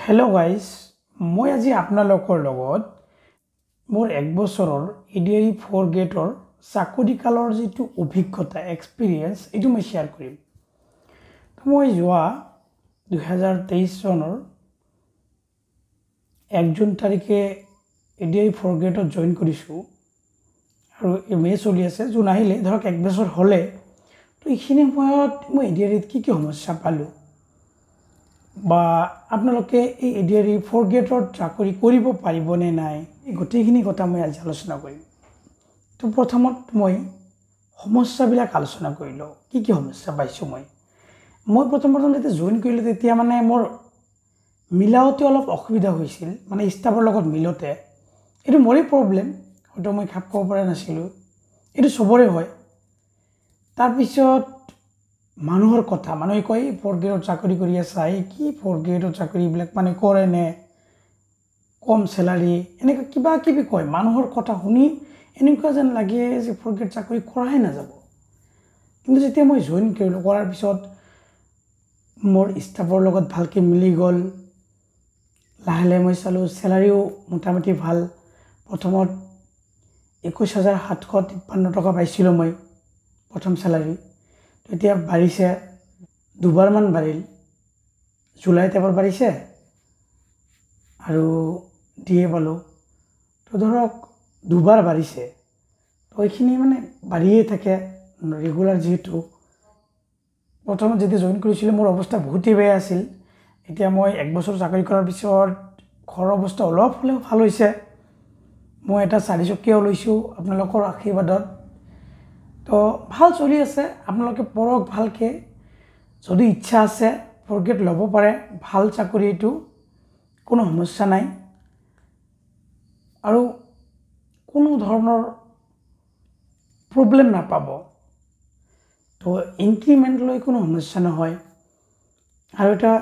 Hello' guys, মই আজি আপোনালোকৰ লগত মোৰ 1 বছৰৰ EDRE 4 গ্ৰেডৰ চাকৰিকালৰ যিটো অভিজ্ঞতা এক্সপিৰিয়েঞ্চ এইটো মই শ্বেয়াৰ কৰিম। মই যোৱা 2023 চনৰ 1 জুন তাৰিখে EDRE 4 গ্ৰেডত জইন কৰিছোঁ আৰু মে চলি আছে। জুন আহিলে ধৰক 1 বছৰ হ'লে, তো এইখিনি সময়ত মই EDREত কি সমস্যা পালোঁ বা আপোনালোকে এই EDRE 4 গ্ৰেডৰ চাকৰি কৰিব পাৰিবনে নাই, এই গোটেইখিনি কথা মই আজি আলোচনা কৰিম। তো প্ৰথমত মই সমস্যাবিলাক আলোচনা কৰি লওঁ। কি সমস্যা পাইছোঁ মই প্ৰথম যেতিয়া জইন কৰিলোঁ তেতিয়া মানে মোৰ মিলাওঁতে অলপ অসুবিধা হৈছিল, মানে ষ্টাফৰ লগত মিলতে। এইটো মোৰে প্ৰব্লেম, হয়তো মই খাপ খাব পৰা নাছিলোঁ, এইটো চবৰে হয়। তাৰপিছত মানুহৰ কথা, মানুহে কয় 4 গ্ৰেডৰ চাকৰি কৰি আছা, এই কি 4 গ্ৰেডৰ চাকৰি এইবিলাক মানে কৰে নে, কম চেলাৰী, এনেকুৱা কিবা কিবি কয়। মানুহৰ কথা শুনি এনেকুৱা যেন লাগে যে 4 গ্ৰেড চাকৰি কৰাই নাযাব। কিন্তু যেতিয়া মই জইন কৰিলোঁ, কৰাৰ পিছত মোৰ ষ্টাফৰ লগত ভালকৈ মিলি গ'ল। লাহে লাহে মই চালোঁ চেলাৰীও মোটামুটি ভাল। প্ৰথমত 21,753 টকা পাইছিলোঁ মই প্ৰথম চেলাৰী। এতিয়া বাঢ়িছে, দুবাৰমান বাঢ়িল। জুলাইত এবাৰ বাঢ়িছে আৰু দিয়ে পালোঁ। তো ধৰক দুবাৰ বাঢ়িছে। তো এইখিনি মানে বাঢ়িয়ে থাকে ৰেগুলাৰ। যিহেতু প্ৰথমত যেতিয়া জইন কৰিছিলোঁ মোৰ অৱস্থা বহুতেই বেয়া আছিল। এতিয়া মই 1 বছৰ চাকৰি কৰাৰ পিছত ঘৰৰ অৱস্থা অলপ হ'লেও ভাল হৈছে। মই এটা 4 চকীয়াও লৈছোঁ আপোনালোকৰ আশীৰ্বাদত। তো ভাল চলি আছে। আপোনালোকে পঢ়ক ভালকৈ, যদি ইচ্ছা আছে 4 গ্ৰেড ল'ব পাৰে। ভাল চাকৰি এইটো, কোনো সমস্যা নাই আৰু কোনো ধৰণৰ প্ৰব্লেম নাপাব। তো ইনক্ৰিমেণ্ট লৈ কোনো সমস্যা নহয়। আৰু এটা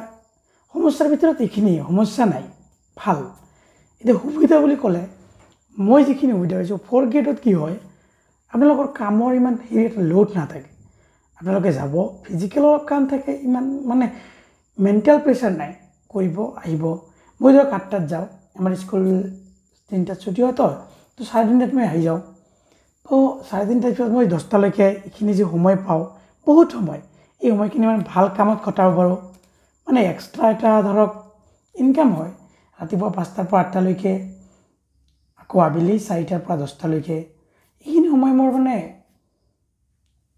সমস্যাৰ ভিতৰত এইখিনিয়ে, সমস্যা নাই, ভাল। এতিয়া সুবিধা বুলি ক'লে মই যিখিনি সুবিধা পাইছোঁ, 4 গ্ৰেডত কি হয়, আপোনালোকৰ কামৰ ইমান এটা লোড নাথাকে। আপোনালোকে যাব, ফিজিকেল অলপ কাম থাকে, ইমান মানে মেণ্টেল প্ৰেছাৰ নাই, কৰিব আহিব। মই ধৰক 8টাত যাওঁ, আমাৰ স্কুল 3টাত ছুটি হয়, তো 3:30 মই আহি যাওঁ। তো 3:30 পিছত মই 10টালৈকে এইখিনি যে সময় পাওঁ, বহুত সময়। এই সময়খিনি মানে ভাল কামত কটাব পাৰোঁ, মানে এক্সট্ৰা এটা ধৰক ইনকাম হয়। ৰাতিপুৱা 5টাৰ পৰা 8টালৈকে, আকৌ আবেলি 4টাৰ পৰা 10টালৈকে। এইখিনি সময় মোৰ মানে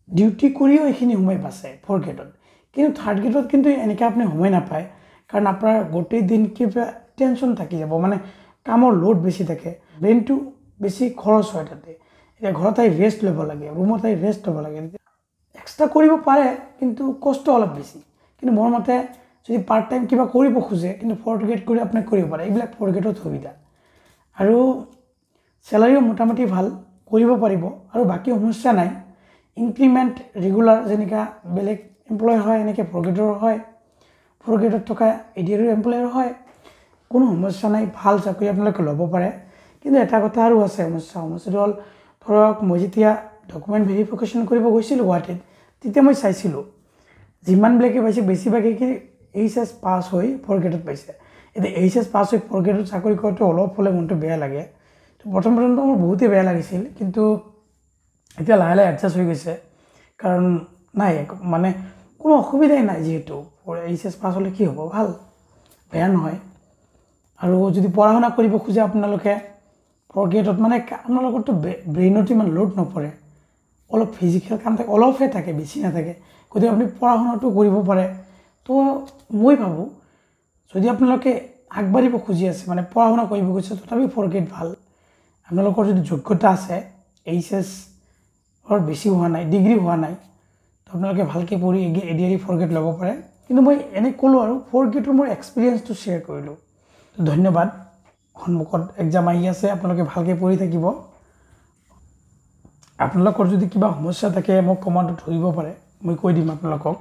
ডিউটি কৰিও এইখিনি সময় বাচে 4 গ্ৰেডত। কিন্তু 3rd গ্ৰেডত কিন্তু এনেকৈ আপুনি সময় নাপায়, কাৰণ আপোনাৰ গোটেই দিন কিবা টেনশ্যন থাকি যাব, মানে কামৰ লোড বেছি থাকে, ব্ৰেইনটো বেছি খৰচ হয় তাতে। এতিয়া ঘৰত আহি ৰেষ্ট ল'ব লাগে, ৰুমত আহি ৰেষ্ট ল'ব লাগে। এক্সট্ৰা কৰিব পাৰে, কিন্তু কষ্ট অলপ বেছি। কিন্তু মোৰ মতে যদি পাৰ্ট টাইম কিবা কৰিব খোজে, কিন্তু 4th গ্ৰেড কৰি আপুনি কৰিব পাৰে। এইবিলাক 4 গ্ৰেডত সুবিধা। আৰু চেলাৰীও মোটামুটি ভাল, কৰিব পাৰিব। আৰু বাকী সমস্যা নাই। ইনক্ৰিমেণ্ট ৰেগুলাৰ যেনেকৈ বেলেগ এমপ্লয় হয়, এনেকৈ 4 গ্ৰেডৰ হয়। 4 গ্ৰেডত থকা EDRE এমপ্লয়ৰ হয়, কোনো সমস্যা নাই। ভাল চাকৰি আপোনালোকে ল'ব পাৰে। কিন্তু এটা কথা আৰু আছে সমস্যাটো হ'ল, ধৰক মই যেতিয়া ডকুমেণ্ট ভেৰিফিকেশ্যন কৰিব গৈছিলোঁ গুৱাহাটীত, তেতিয়া মই চাইছিলোঁ যিমানবিলাকে পাইছে বেছিভাগে কি HS পাছ হৈ 4 গ্ৰেডত পাইছে। এতিয়া HS পাছ হৈ 4 গ্ৰেডত চাকৰি কৰাটো অলপ হ'লে মনটো বেয়া লাগে। তো প্ৰথম মোৰ বহুতেই বেয়া লাগিছিল, কিন্তু এতিয়া লাহে লাহে এডজাষ্ট হৈ গৈছে। কাৰণ নাই, মানে কোনো অসুবিধাই নাই। যিহেতু HS পাছ হ'লে কি হ'ব, ভাল, বেয়া নহয়। আৰু যদি পঢ়া শুনা কৰিব খোজে আপোনালোকে 4 গ্ৰেডত, মানে আপোনালোকৰতো ব্ৰেইনত ইমান লোড নপৰে, অলপ ফিজিকেল কাম থাকে, অলপহে থাকে, বেছি নাথাকে। গতিকে আপুনি পঢ়া শুনাটো কৰিব পাৰে। তো মই ভাবোঁ যদি আপোনালোকে আগবাঢ়িব খুজি আছে, মানে পঢ়া শুনা কৰিব খুজিছে, তথাপি 4 গ্ৰেড ভাল। আপোনালোকৰ যদি যোগ্যতা আছে, HS বেছি হোৱা নাই, ডিগ্ৰী হোৱা নাই, তো আপোনালোকে ভালকৈ পঢ়ি EDRE 4 গ্ৰেড ল'ব পাৰে। কিন্তু মই এনে ক'লোঁ আৰু 4 গ্ৰেডৰ মোৰ এক্সপিৰিয়েঞ্চটো শ্বেয়াৰ কৰিলোঁ। ধন্যবাদ। সন্মুখত এক্সাম আহি আছে, আপোনালোকে ভালকৈ পঢ়ি থাকিব। আপোনালোকৰ যদি কিবা সমস্যা থাকে মোক কমেণ্টত ধৰিব পাৰে, মই কৈ দিম আপোনালোকক।